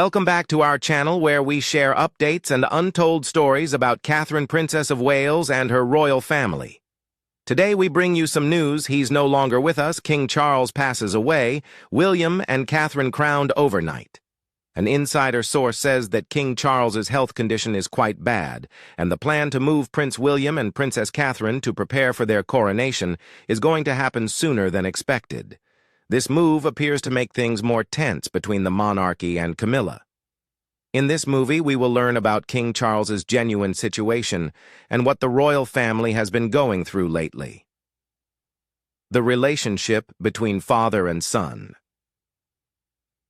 Welcome back to our channel where we share updates and untold stories about Catherine, Princess of Wales, and her royal family. Today we bring you some news. He's no longer with us. King Charles passes away. William and Catherine crowned overnight. An insider source says that King Charles's health condition is quite bad, and the plan to move Prince William and Princess Catherine to prepare for their coronation is going to happen sooner than expected. This move appears to make things more tense between the monarchy and Camilla. In this movie, we will learn about King Charles's genuine situation and what the royal family has been going through lately. The relationship between father and son.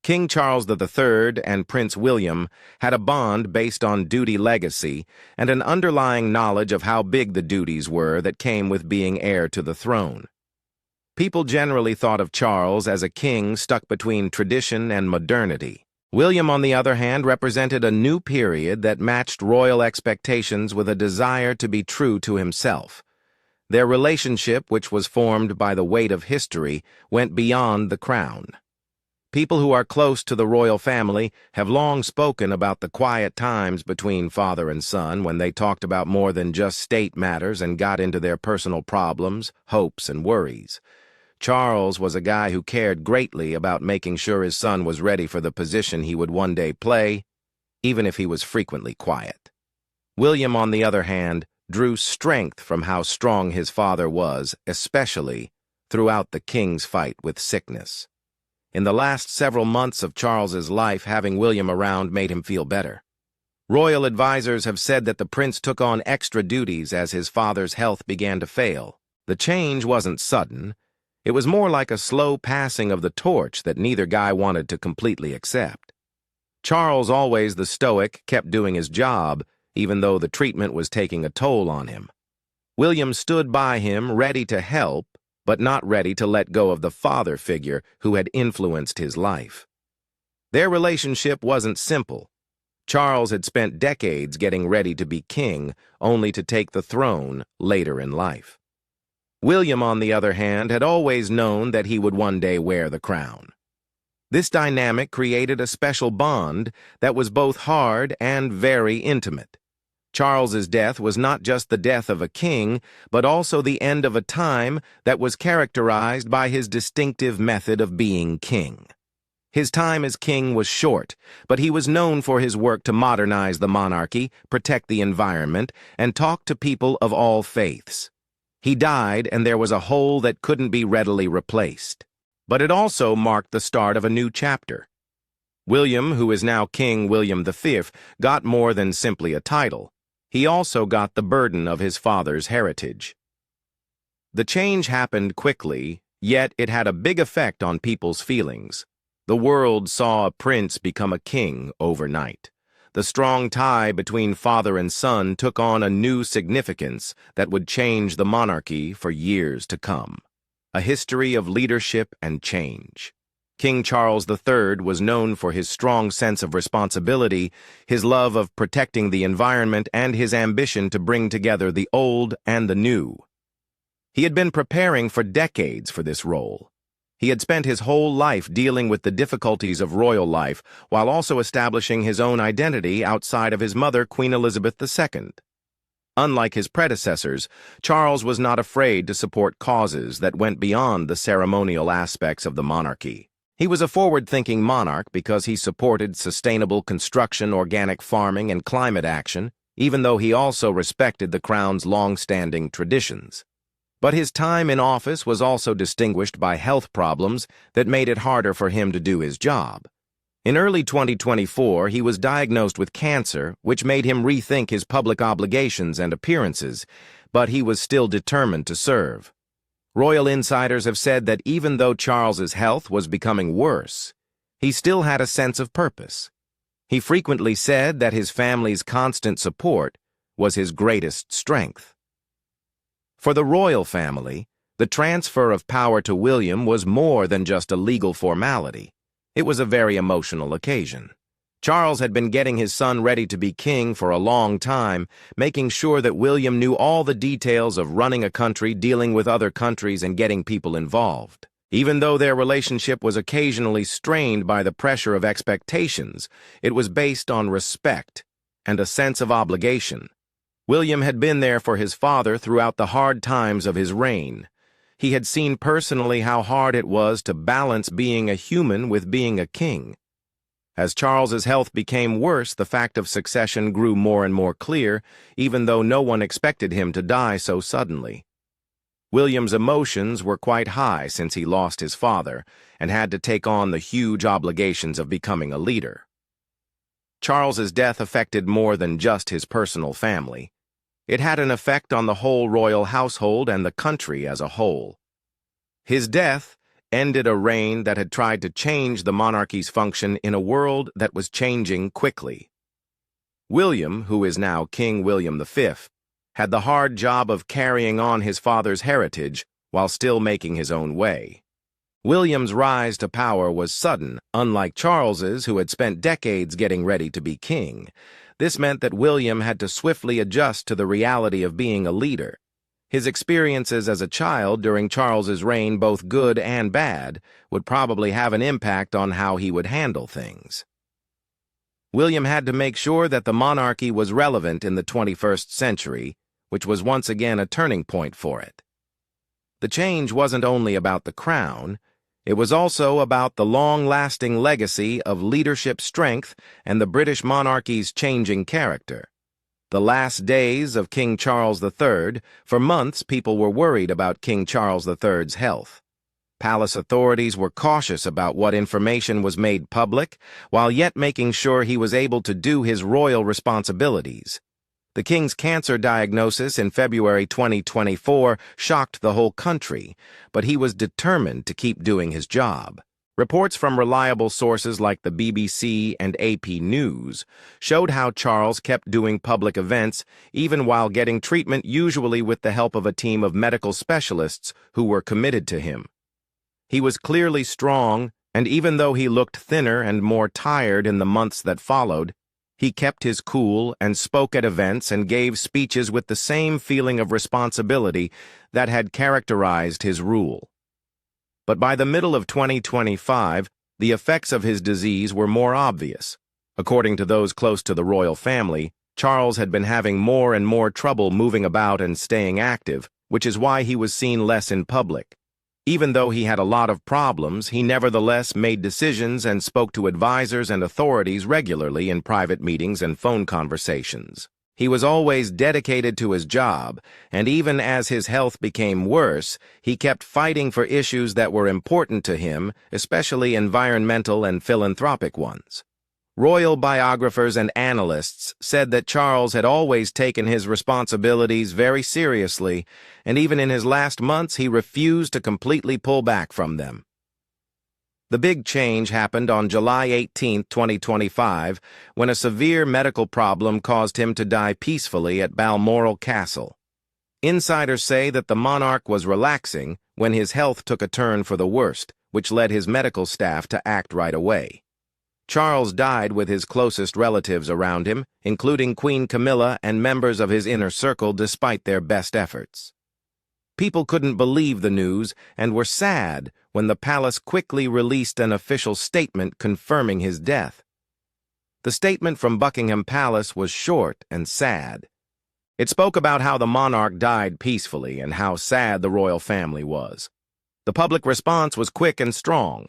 King Charles III and Prince William had a bond based on duty legacy and an underlying knowledge of how big the duties were that came with being heir to the throne. People generally thought of Charles as a king stuck between tradition and modernity. William, on the other hand, represented a new period that matched royal expectations with a desire to be true to himself. Their relationship, which was formed by the weight of history, went beyond the crown. People who are close to the royal family have long spoken about the quiet times between father and son when they talked about more than just state matters and got into their personal problems, hopes, and worries. Charles was a guy who cared greatly about making sure his son was ready for the position he would one day play, even if he was frequently quiet. William, on the other hand, drew strength from how strong his father was, especially throughout the king's fight with sickness. In the last several months of Charles's life, having William around made him feel better. Royal advisors have said that the prince took on extra duties as his father's health began to fail. The change wasn't sudden. It was more like a slow passing of the torch that neither guy wanted to completely accept. Charles, always the stoic, kept doing his job, even though the treatment was taking a toll on him. William stood by him, ready to help, but not ready to let go of the father figure who had influenced his life. Their relationship wasn't simple. Charles had spent decades getting ready to be king, only to take the throne later in life. William, on the other hand, had always known that he would one day wear the crown. This dynamic created a special bond that was both hard and very intimate. Charles's death was not just the death of a king, but also the end of a time that was characterized by his distinctive method of being king. His time as king was short, but he was known for his work to modernize the monarchy, protect the environment, and talk to people of all faiths. He died, and there was a hole that couldn't be readily replaced. But it also marked the start of a new chapter. William, who is now King William V, got more than simply a title. He also got the burden of his father's heritage. The change happened quickly, yet it had a big effect on people's feelings. The world saw a prince become a king overnight. The strong tie between father and son took on a new significance that would change the monarchy for years to come. A history of leadership and change. King Charles III was known for his strong sense of responsibility, his love of protecting the environment, and his ambition to bring together the old and the new. He had been preparing for decades for this role. He had spent his whole life dealing with the difficulties of royal life, while also establishing his own identity outside of his mother, Queen Elizabeth II. Unlike his predecessors, Charles was not afraid to support causes that went beyond the ceremonial aspects of the monarchy. He was a forward-thinking monarch because he supported sustainable construction, organic farming, and climate action, even though he also respected the crown's long-standing traditions. But his time in office was also distinguished by health problems that made it harder for him to do his job. In early 2024, he was diagnosed with cancer, which made him rethink his public obligations and appearances, but he was still determined to serve. Royal insiders have said that even though Charles's health was becoming worse, he still had a sense of purpose. He frequently said that his family's constant support was his greatest strength. For the royal family, the transfer of power to William was more than just a legal formality. It was a very emotional occasion. Charles had been getting his son ready to be king for a long time, making sure that William knew all the details of running a country, dealing with other countries, and getting people involved. Even though their relationship was occasionally strained by the pressure of expectations, it was based on respect and a sense of obligation. William had been there for his father throughout the hard times of his reign. He had seen personally how hard it was to balance being a human with being a king. As Charles's health became worse, the fact of succession grew more and more clear, even though no one expected him to die so suddenly. William's emotions were quite high since he lost his father and had to take on the huge obligations of becoming a leader. Charles's death affected more than just his personal family. It had an effect on the whole royal household and the country as a whole. His death ended a reign that had tried to change the monarchy's function in a world that was changing quickly. William, who is now King William V, had the hard job of carrying on his father's heritage while still making his own way. William's rise to power was sudden, unlike Charles's, who had spent decades getting ready to be king. This meant that William had to swiftly adjust to the reality of being a leader. His experiences as a child during Charles's reign, both good and bad, would probably have an impact on how he would handle things. William had to make sure that the monarchy was relevant in the 21st century, which was once again a turning point for it. The change wasn't only about the crown, it was also about the long-lasting legacy of leadership strength and the British monarchy's changing character. The last days of King Charles III, for months people were worried about King Charles III's health. Palace authorities were cautious about what information was made public, while yet making sure he was able to do his royal responsibilities. The king's cancer diagnosis in February 2024 shocked the whole country, but he was determined to keep doing his job. Reports from reliable sources like the BBC and AP News showed how Charles kept doing public events even while getting treatment, usually with the help of a team of medical specialists who were committed to him. He was clearly strong, and even though he looked thinner and more tired in the months that followed, he kept his cool and spoke at events and gave speeches with the same feeling of responsibility that had characterized his rule. But by the middle of 2025, the effects of his disease were more obvious. According to those close to the royal family, Charles had been having more and more trouble moving about and staying active, which is why he was seen less in public. Even though he had a lot of problems, he nevertheless made decisions and spoke to advisors and authorities regularly in private meetings and phone conversations. He was always dedicated to his job, and even as his health became worse, he kept fighting for issues that were important to him, especially environmental and philanthropic ones. Royal biographers and analysts said that Charles had always taken his responsibilities very seriously, and even in his last months he refused to completely pull back from them. The big change happened on July 18, 2025, when a severe medical problem caused him to die peacefully at Balmoral Castle. Insiders say that the monarch was relaxing when his health took a turn for the worst, which led his medical staff to act right away. Charles died with his closest relatives around him, including Queen Camilla and members of his inner circle, despite their best efforts. People couldn't believe the news and were sad when the palace quickly released an official statement confirming his death. The statement from Buckingham Palace was short and sad. It spoke about how the monarch died peacefully and how sad the royal family was. The public response was quick and strong.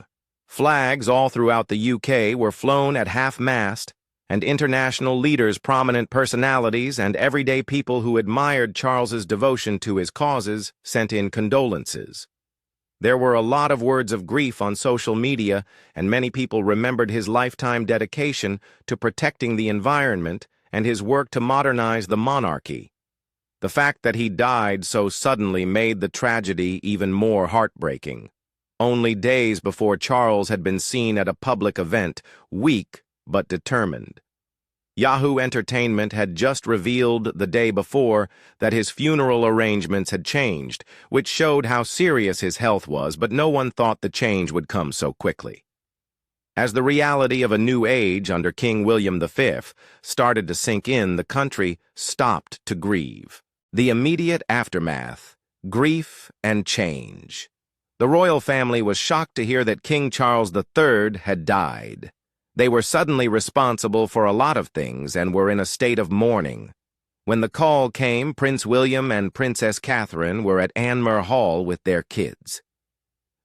Flags all throughout the UK were flown at half-mast, and international leaders, prominent personalities, and everyday people who admired Charles's devotion to his causes sent in condolences. There were a lot of words of grief on social media, and many people remembered his lifetime dedication to protecting the environment and his work to modernize the monarchy. The fact that he died so suddenly made the tragedy even more heartbreaking. Only days before Charles had been seen at a public event, weak but determined. Yahoo Entertainment had just revealed the day before that his funeral arrangements had changed, which showed how serious his health was, but no one thought the change would come so quickly. As the reality of a new age under King William V started to sink in, the country stopped to grieve. The immediate aftermath: grief and change. The royal family was shocked to hear that King Charles III had died. They were suddenly responsible for a lot of things and were in a state of mourning. When the call came, Prince William and Princess Catherine were at Anmer Hall with their kids.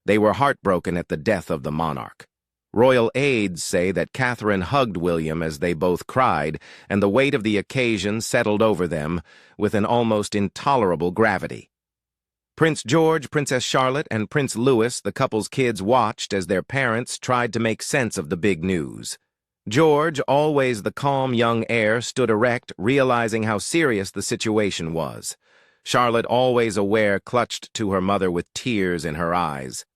They were heartbroken at the death of the monarch. Royal aides say that Catherine hugged William as they both cried, and the weight of the occasion settled over them with an almost intolerable gravity. Prince George, Princess Charlotte, and Prince Louis, the couple's kids, watched as their parents tried to make sense of the big news. George, always the calm young heir, stood erect, realizing how serious the situation was. Charlotte, always aware, clutched to her mother with tears in her eyes.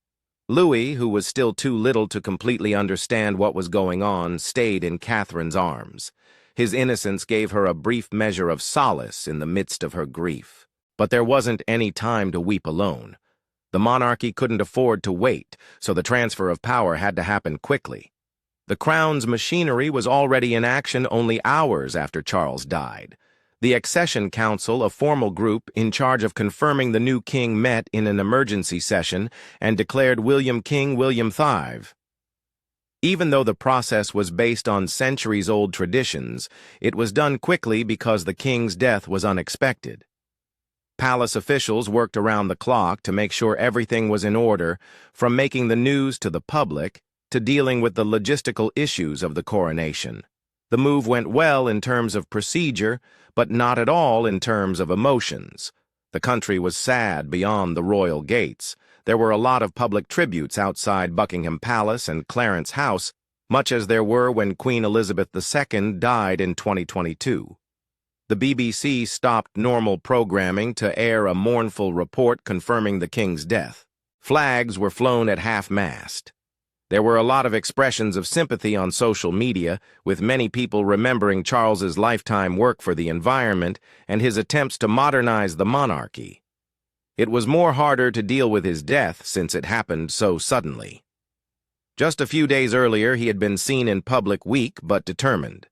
Louis, who was still too little to completely understand what was going on, stayed in Catherine's arms. His innocence gave her a brief measure of solace in the midst of her grief. But there wasn't any time to weep alone. The monarchy couldn't afford to wait, so the transfer of power had to happen quickly. The crown's machinery was already in action only hours after Charles died. The Accession Council, a formal group in charge of confirming the new king, met in an emergency session and declared William King William IV. Even though the process was based on centuries-old traditions, it was done quickly because the king's death was unexpected. Palace officials worked around the clock to make sure everything was in order, from making the news to the public to dealing with the logistical issues of the coronation. The move went well in terms of procedure, but not at all in terms of emotions. The country was sad beyond the royal gates. There were a lot of public tributes outside Buckingham Palace and Clarence House, much as there were when Queen Elizabeth II died in 2022. The BBC stopped normal programming to air a mournful report confirming the king's death. Flags were flown at half-mast. There were a lot of expressions of sympathy on social media, with many people remembering Charles's lifetime work for the environment and his attempts to modernize the monarchy. It was more harder to deal with his death since it happened so suddenly. Just a few days earlier, he had been seen in public weak but determined.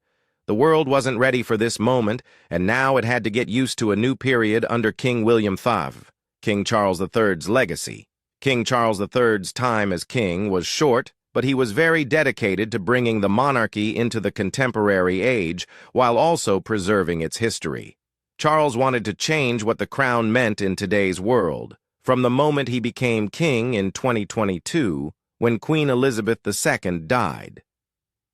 The world wasn't ready for this moment, and now it had to get used to a new period under King William IV, King Charles III's legacy. King Charles III's time as king was short, but he was very dedicated to bringing the monarchy into the contemporary age while also preserving its history. Charles wanted to change what the crown meant in today's world, from the moment he became king in 2022, when Queen Elizabeth II died.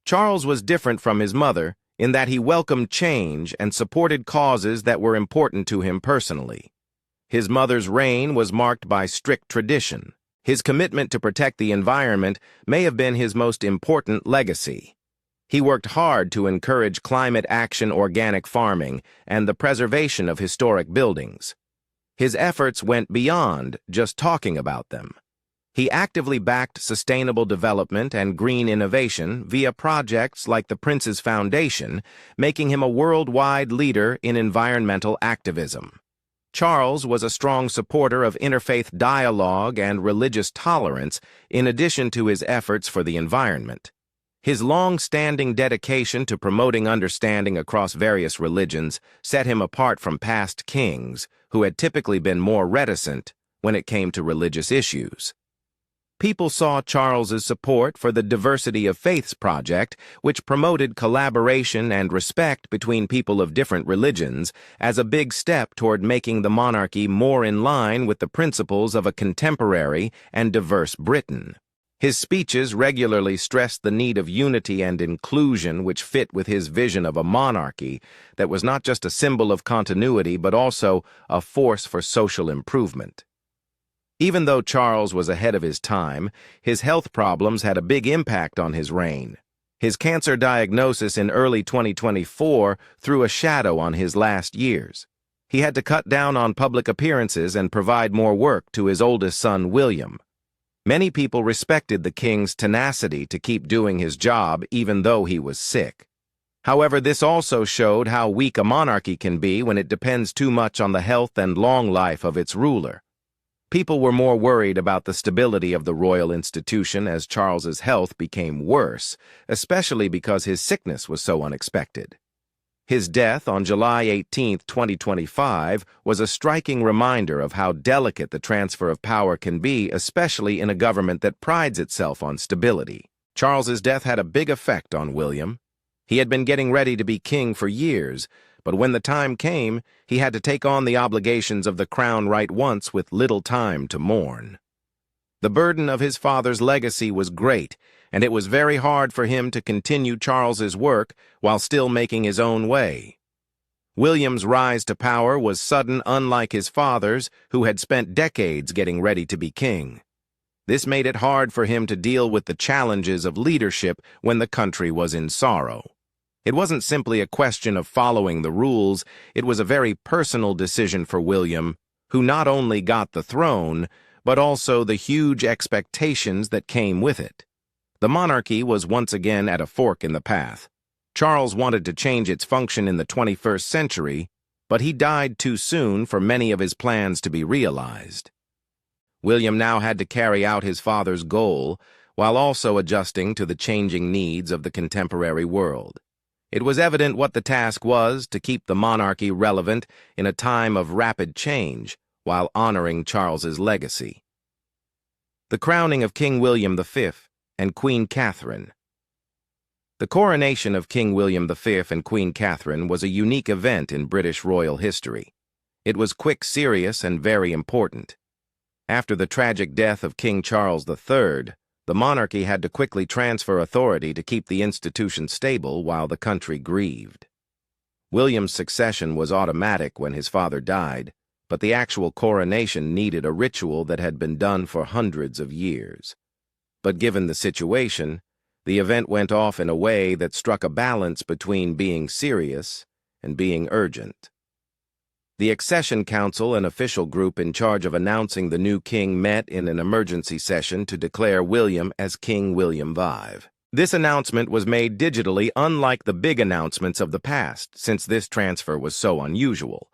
Charles was different from his mother in that he welcomed change and supported causes that were important to him personally. His mother's reign was marked by strict tradition. His commitment to protect the environment may have been his most important legacy. He worked hard to encourage climate action, organic farming, and the preservation of historic buildings. His efforts went beyond just talking about them. He actively backed sustainable development and green innovation via projects like the Prince's Foundation, making him a worldwide leader in environmental activism. Charles was a strong supporter of interfaith dialogue and religious tolerance in addition to his efforts for the environment. His long-standing dedication to promoting understanding across various religions set him apart from past kings who had typically been more reticent when it came to religious issues. People saw Charles's support for the Diversity of Faiths project, which promoted collaboration and respect between people of different religions, as a big step toward making the monarchy more in line with the principles of a contemporary and diverse Britain. His speeches regularly stressed the need of unity and inclusion, which fit with his vision of a monarchy that was not just a symbol of continuity but also a force for social improvement. Even though Charles was ahead of his time, his health problems had a big impact on his reign. His cancer diagnosis in early 2024 threw a shadow on his last years. He had to cut down on public appearances and provide more work to his oldest son, William. Many people respected the king's tenacity to keep doing his job even though he was sick. However, this also showed how weak a monarchy can be when it depends too much on the health and long life of its ruler. People were more worried about the stability of the royal institution as Charles's health became worse, especially because his sickness was so unexpected. His death on July 18, 2025, was a striking reminder of how delicate the transfer of power can be, especially in a government that prides itself on stability. Charles's death had a big effect on William. He had been getting ready to be king for years, but when the time came, he had to take on the obligations of the crown right once with little time to mourn. The burden of his father's legacy was great, and it was very hard for him to continue Charles's work while still making his own way. William's rise to power was sudden, unlike his father's, who had spent decades getting ready to be king. This made it hard for him to deal with the challenges of leadership when the country was in sorrow. It wasn't simply a question of following the rules, it was a very personal decision for William, who not only got the throne, but also the huge expectations that came with it. The monarchy was once again at a fork in the path. Charles wanted to change its function in the 21st century, but he died too soon for many of his plans to be realized. William now had to carry out his father's goal, while also adjusting to the changing needs of the contemporary world. It was evident what the task was to keep the monarchy relevant in a time of rapid change, while honoring Charles's legacy. The crowning of King William V and Queen Catherine. The coronation of King William V and Queen Catherine was a unique event in British royal history. It was quick, serious, and very important. After the tragic death of King Charles III, the monarchy had to quickly transfer authority to keep the institution stable while the country grieved. William's succession was automatic when his father died, but the actual coronation needed a ritual that had been done for hundreds of years. But given the situation, the event went off in a way that struck a balance between being serious and being urgent. The Accession Council, an official group in charge of announcing the new king, met in an emergency session to declare William as King William V. This announcement was made digitally, unlike the big announcements of the past, since this transfer was so unusual.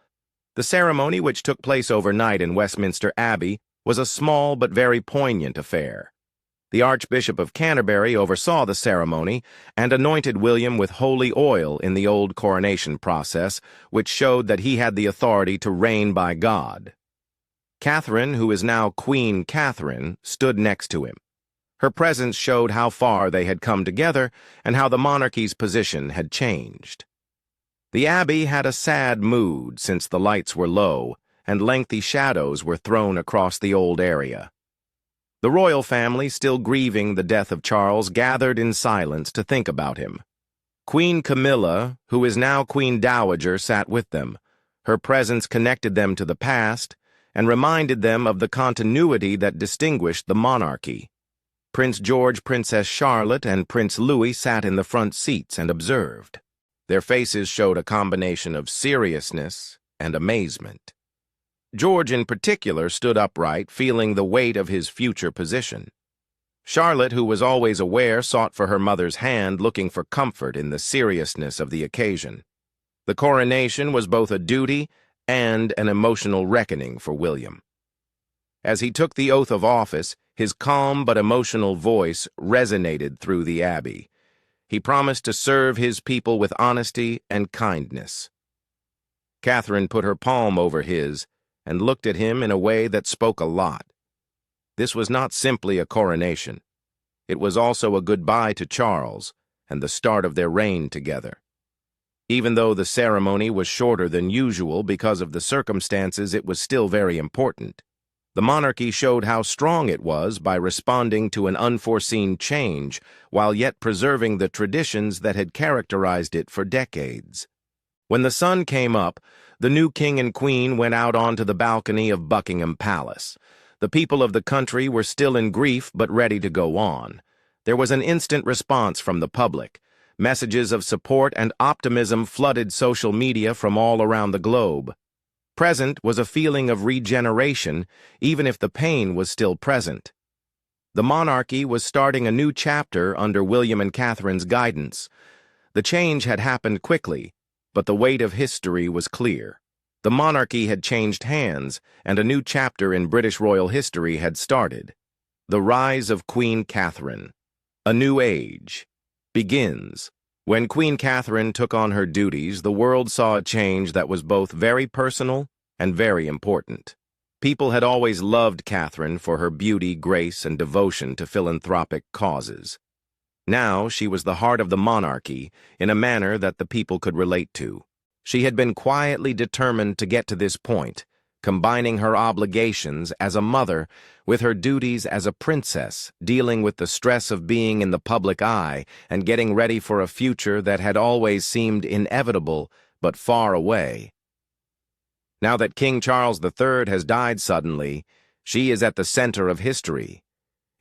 The ceremony, which took place overnight in Westminster Abbey, was a small but very poignant affair. The Archbishop of Canterbury oversaw the ceremony and anointed William with holy oil in the old coronation process, which showed that he had the authority to reign by God. Catherine, who is now Queen Catherine, stood next to him. Her presence showed how far they had come together and how the monarchy's position had changed. The abbey had a sad mood since the lights were low and lengthy shadows were thrown across the old area. The royal family, still grieving the death of Charles, gathered in silence to think about him. Queen Camilla, who is now Queen Dowager, sat with them. Her presence connected them to the past and reminded them of the continuity that distinguished the monarchy. Prince George, Princess Charlotte, and Prince Louis sat in the front seats and observed. Their faces showed a combination of seriousness and amazement. George in particular stood upright, feeling the weight of his future position. Charlotte, who was always aware, sought for her mother's hand, looking for comfort in the seriousness of the occasion. The coronation was both a duty and an emotional reckoning for William. As he took the oath of office, his calm but emotional voice resonated through the abbey. He promised to serve his people with honesty and kindness. Catherine put her palm over his and looked at him in a way that spoke a lot. This was not simply a coronation. It was also a goodbye to Charles and the start of their reign together. Even though the ceremony was shorter than usual because of the circumstances, it was still very important. The monarchy showed how strong it was by responding to an unforeseen change while yet preserving the traditions that had characterized it for decades. When the sun came up, the new king and queen went out onto the balcony of Buckingham Palace. The people of the country were still in grief but ready to go on. There was an instant response from the public. Messages of support and optimism flooded social media from all around the globe. Present was a feeling of regeneration, even if the pain was still present. The monarchy was starting a new chapter under William and Catherine's guidance. The change had happened quickly, but the weight of history was clear. The monarchy had changed hands, and a new chapter in British royal history had started. The rise of Queen Catherine. A new age begins When Queen Catherine took on her duties, the world saw a change that was both very personal and very important. People had always loved Catherine for her beauty, grace, and devotion to philanthropic causes. Now she was the heart of the monarchy in a manner that the people could relate to. She had been quietly determined to get to this point, combining her obligations as a mother with her duties as a princess, dealing with the stress of being in the public eye and getting ready for a future that had always seemed inevitable but far away. Now that King Charles III has died suddenly, she is at the center of history.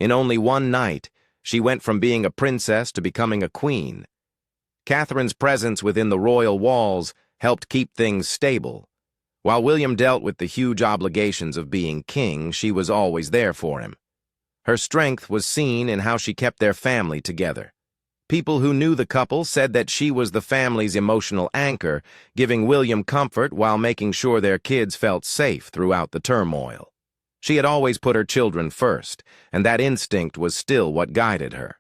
In only one night, she went from being a princess to becoming a queen. Catherine's presence within the royal walls helped keep things stable. While William dealt with the huge obligations of being king, she was always there for him. Her strength was seen in how she kept their family together. People who knew the couple said that she was the family's emotional anchor, giving William comfort while making sure their kids felt safe throughout the turmoil. She had always put her children first, and that instinct was still what guided her.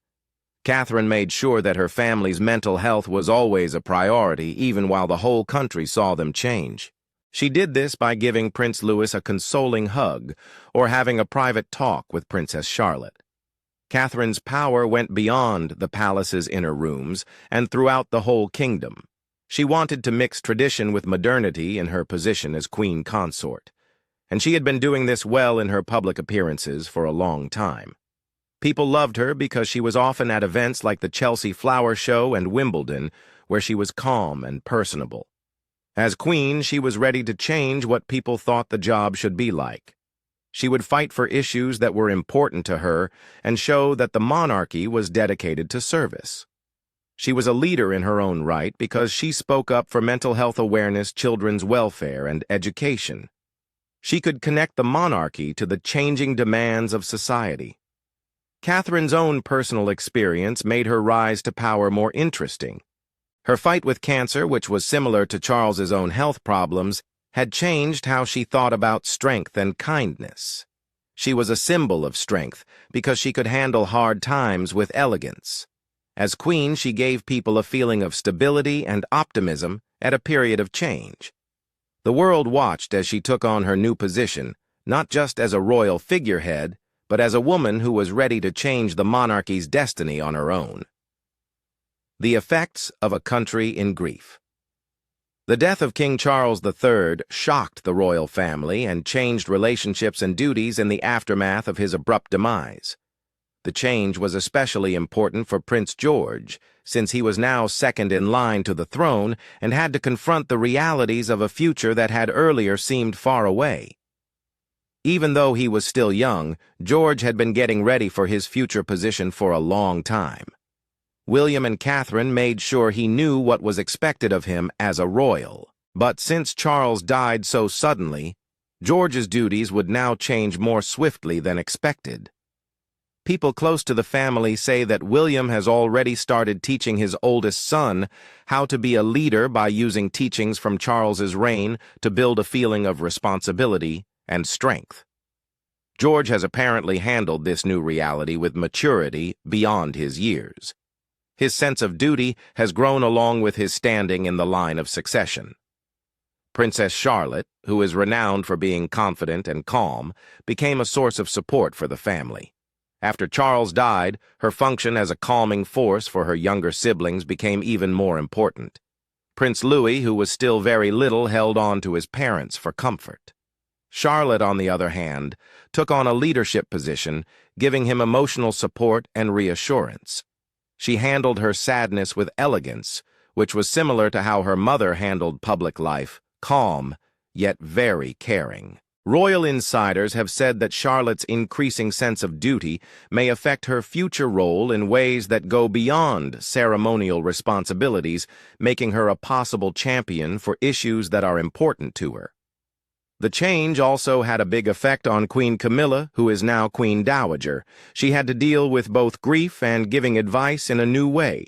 Catherine made sure that her family's mental health was always a priority, even while the whole country saw them change. She did this by giving Prince Louis a consoling hug or having a private talk with Princess Charlotte. Catherine's power went beyond the palace's inner rooms and throughout the whole kingdom. She wanted to mix tradition with modernity in her position as queen consort, and she had been doing this well in her public appearances for a long time. People loved her because she was often at events like the Chelsea Flower Show and Wimbledon, where she was calm and personable. As queen, she was ready to change what people thought the job should be like. She would fight for issues that were important to her and show that the monarchy was dedicated to service. She was a leader in her own right because she spoke up for mental health awareness, children's welfare, and education. She could connect the monarchy to the changing demands of society. Catherine's own personal experience made her rise to power more interesting. Her fight with cancer, which was similar to Charles's own health problems, had changed how she thought about strength and kindness. She was a symbol of strength because she could handle hard times with elegance. As queen, she gave people a feeling of stability and optimism at a period of change. The world watched as she took on her new position, not just as a royal figurehead, but as a woman who was ready to change the monarchy's destiny on her own. The effects of a country in grief. The death of King Charles III shocked the royal family and changed relationships and duties in the aftermath of his abrupt demise. The change was especially important for Prince George, since he was now second in line to the throne and had to confront the realities of a future that had earlier seemed far away. Even though he was still young, George had been getting ready for his future position for a long time. William and Catherine made sure he knew what was expected of him as a royal. But since Charles died so suddenly, George's duties would now change more swiftly than expected. People close to the family say that William has already started teaching his oldest son how to be a leader by using teachings from Charles's reign to build a feeling of responsibility and strength. George has apparently handled this new reality with maturity beyond his years. His sense of duty has grown along with his standing in the line of succession. Princess Charlotte, who is renowned for being confident and calm, became a source of support for the family. After Charles died, her function as a calming force for her younger siblings became even more important. Prince Louis, who was still very little, held on to his parents for comfort. Charlotte, on the other hand, took on a leadership position, giving him emotional support and reassurance. She handled her sadness with elegance, which was similar to how her mother handled public life, calm, yet very caring. Royal insiders have said that Charlotte's increasing sense of duty may affect her future role in ways that go beyond ceremonial responsibilities, making her a possible champion for issues that are important to her. The change also had a big effect on Queen Camilla, who is now Queen Dowager. She had to deal with both grief and giving advice in a new way.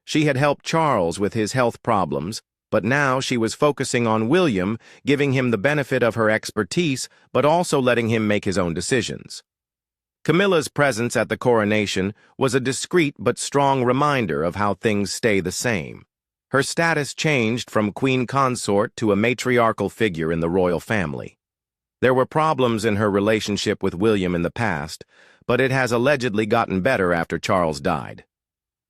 She had helped Charles with his health problems, but now she was focusing on William, giving him the benefit of her expertise, but also letting him make his own decisions. Camilla's presence at the coronation was a discreet but strong reminder of how things stay the same. Her status changed from queen consort to a matriarchal figure in the royal family. There were problems in her relationship with William in the past, but it has allegedly gotten better after Charles died.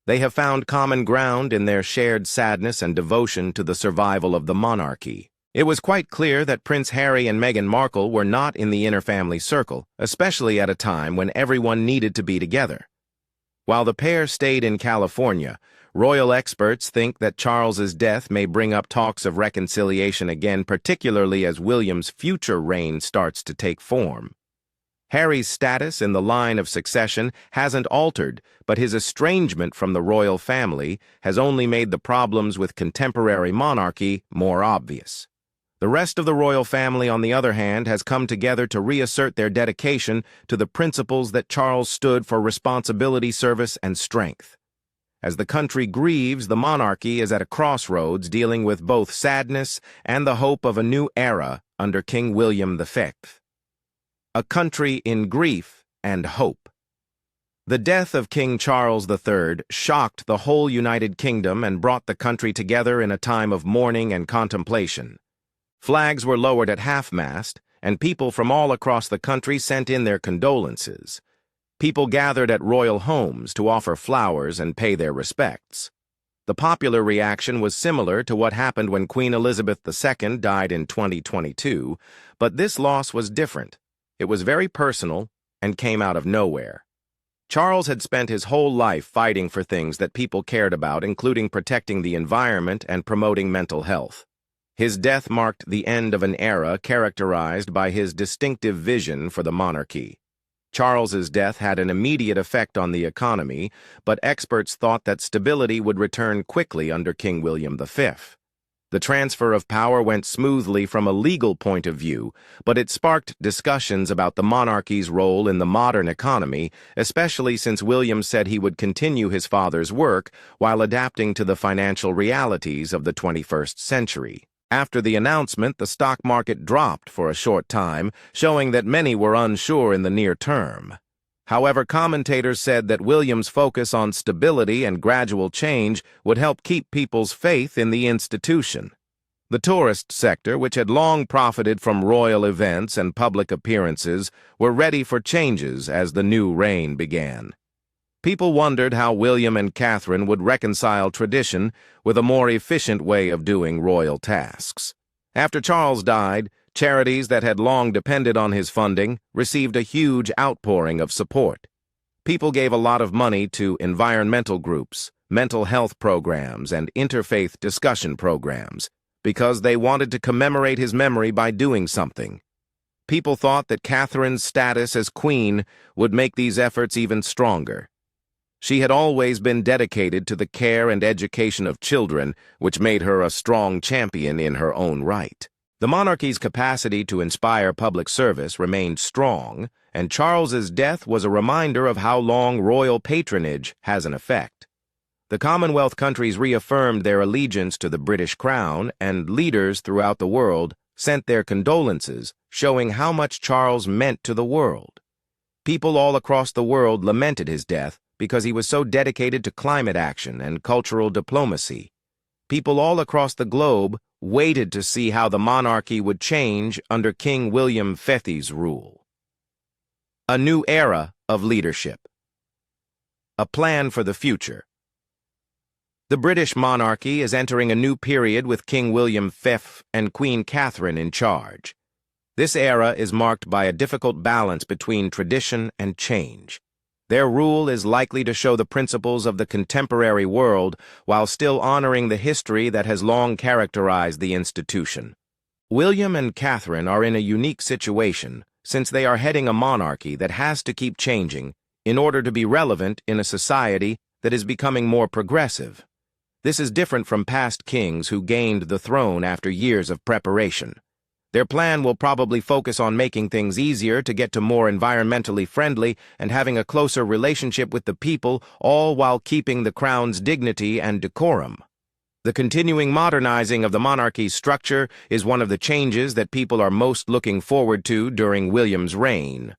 They have found common ground in their shared sadness and devotion to the survival of the monarchy. It was quite clear that Prince Harry and Meghan Markle were not in the inner family circle, especially at a time when everyone needed to be together. While the pair stayed in California, royal experts think that Charles's death may bring up talks of reconciliation again, particularly as William's future reign starts to take form. Harry's status in the line of succession hasn't altered, but his estrangement from the royal family has only made the problems with contemporary monarchy more obvious. The rest of the royal family, on the other hand, has come together to reassert their dedication to the principles that Charles stood for: responsibility, service, and strength. As the country grieves, the monarchy is at a crossroads, dealing with both sadness and the hope of a new era under King William V. A country in grief and hope. The death of King Charles III shocked the whole United Kingdom and brought the country together in a time of mourning and contemplation. Flags were lowered at half-mast, and people from all across the country sent in their condolences. People gathered at royal homes to offer flowers and pay their respects. The popular reaction was similar to what happened when Queen Elizabeth II died in 2022, but this loss was different. It was very personal and came out of nowhere. Charles had spent his whole life fighting for things that people cared about, including protecting the environment and promoting mental health. His death marked the end of an era characterized by his distinctive vision for the monarchy. Charles's death had an immediate effect on the economy, but experts thought that stability would return quickly under King William V. The transfer of power went smoothly from a legal point of view, but it sparked discussions about the monarchy's role in the modern economy, especially since William said he would continue his father's work while adapting to the financial realities of the 21st century. After the announcement, the stock market dropped for a short time, showing that many were unsure in the near term. However, commentators said that William's focus on stability and gradual change would help keep people's faith in the institution. The tourist sector, which had long profited from royal events and public appearances, were ready for changes as the new reign began. People wondered how William and Catherine would reconcile tradition with a more efficient way of doing royal tasks. After Charles died, charities that had long depended on his funding received a huge outpouring of support. People gave a lot of money to environmental groups, mental health programs, and interfaith discussion programs because they wanted to commemorate his memory by doing something. People thought that Catherine's status as queen would make these efforts even stronger. She had always been dedicated to the care and education of children, which made her a strong champion in her own right. The monarchy's capacity to inspire public service remained strong, and Charles's death was a reminder of how long royal patronage has an effect. The Commonwealth countries reaffirmed their allegiance to the British crown, and leaders throughout the world sent their condolences, showing how much Charles meant to the world. People all across the world lamented his death because he was so dedicated to climate action and cultural diplomacy. People all across the globe waited to see how the monarchy would change under King William V's rule. A new era of leadership. A plan for the future. The British monarchy is entering a new period with King William V and Queen Catherine in charge. This era is marked by a difficult balance between tradition and change. Their rule is likely to show the principles of the contemporary world while still honoring the history that has long characterized the institution. William and Catherine are in a unique situation since they are heading a monarchy that has to keep changing in order to be relevant in a society that is becoming more progressive. This is different from past kings who gained the throne after years of preparation. Their plan will probably focus on making things easier to get to more environmentally friendly and having a closer relationship with the people, all while keeping the crown's dignity and decorum. The continuing modernizing of the monarchy's structure is one of the changes that people are most looking forward to during William's reign.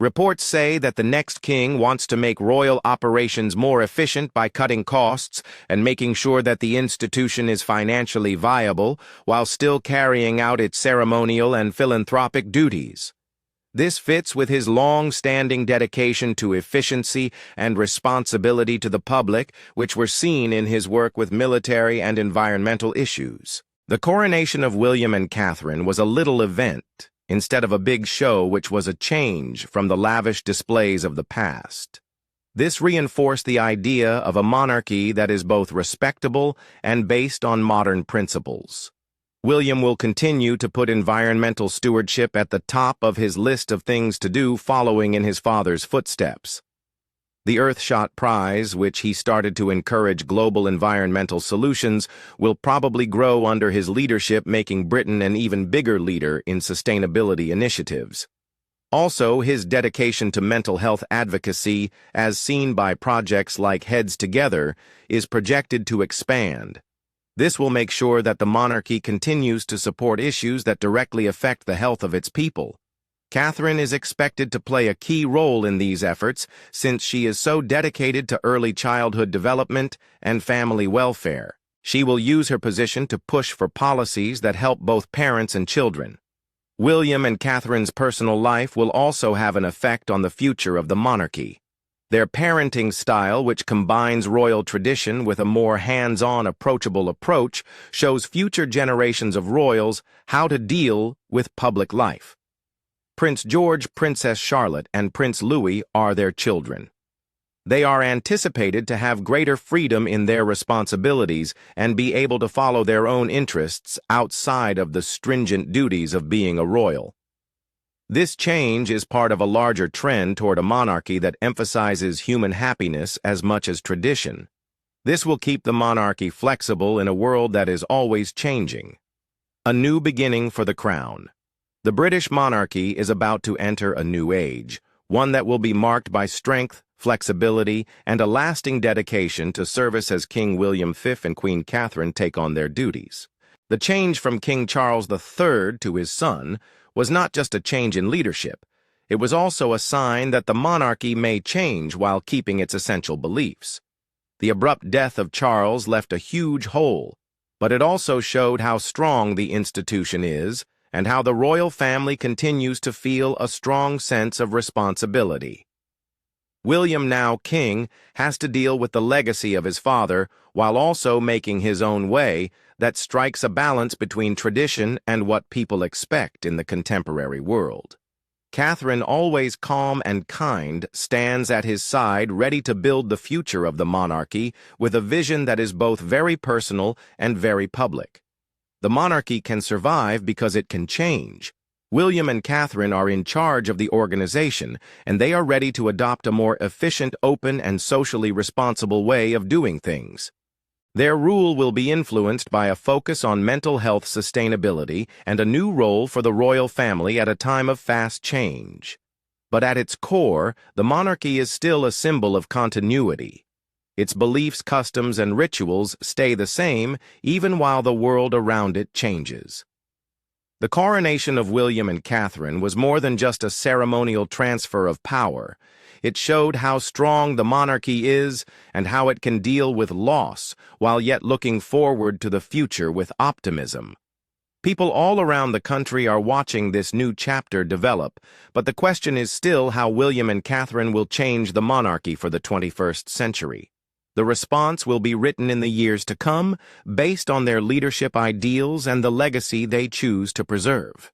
Reports say that the next king wants to make royal operations more efficient by cutting costs and making sure that the institution is financially viable while still carrying out its ceremonial and philanthropic duties. This fits with his long-standing dedication to efficiency and responsibility to the public, which were seen in his work with military and environmental issues. The coronation of William and Catherine was a little event, instead of a big show which was a change from the lavish displays of the past. This reinforced the idea of a monarchy that is both respectable and based on modern principles. William will continue to put environmental stewardship at the top of his list of things to do, following in his father's footsteps. The Earthshot Prize, which he started to encourage global environmental solutions, will probably grow under his leadership, making Britain an even bigger leader in sustainability initiatives. Also, his dedication to mental health advocacy, as seen by projects like Heads Together, is projected to expand. This will make sure that the monarchy continues to support issues that directly affect the health of its people. Catherine is expected to play a key role in these efforts since she is so dedicated to early childhood development and family welfare. She will use her position to push for policies that help both parents and children. William and Catherine's personal life will also have an effect on the future of the monarchy. Their parenting style, which combines royal tradition with a more hands-on, approachable approach, shows future generations of royals how to deal with public life. Prince George, Princess Charlotte, and Prince Louis are their children. They are anticipated to have greater freedom in their responsibilities and be able to follow their own interests outside of the stringent duties of being a royal. This change is part of a larger trend toward a monarchy that emphasizes human happiness as much as tradition. This will keep the monarchy flexible in a world that is always changing. A new beginning for the crown. The British monarchy is about to enter a new age, one that will be marked by strength, flexibility, and a lasting dedication to service as King William V and Queen Catherine take on their duties. The change from King Charles III to his son was not just a change in leadership. It was also a sign that the monarchy may change while keeping its essential beliefs. The abrupt death of Charles left a huge hole, but it also showed how strong the institution is and how the royal family continues to feel a strong sense of responsibility. William, now king, has to deal with the legacy of his father while also making his own way that strikes a balance between tradition and what people expect in the contemporary world. Catherine, always calm and kind, stands at his side, ready to build the future of the monarchy with a vision that is both very personal and very public. The monarchy can survive because it can change. William and Catherine are in charge of the organization, and they are ready to adopt a more efficient, open, and socially responsible way of doing things. Their rule will be influenced by a focus on mental health sustainability and a new role for the royal family at a time of fast change. But at its core, the monarchy is still a symbol of continuity. Its beliefs, customs, and rituals stay the same even while the world around it changes. The coronation of William and Catherine was more than just a ceremonial transfer of power. It showed how strong the monarchy is and how it can deal with loss while yet looking forward to the future with optimism. People all around the country are watching this new chapter develop, but the question is still how William and Catherine will change the monarchy for the 21st century. The response will be written in the years to come, based on their leadership ideals and the legacy they choose to preserve.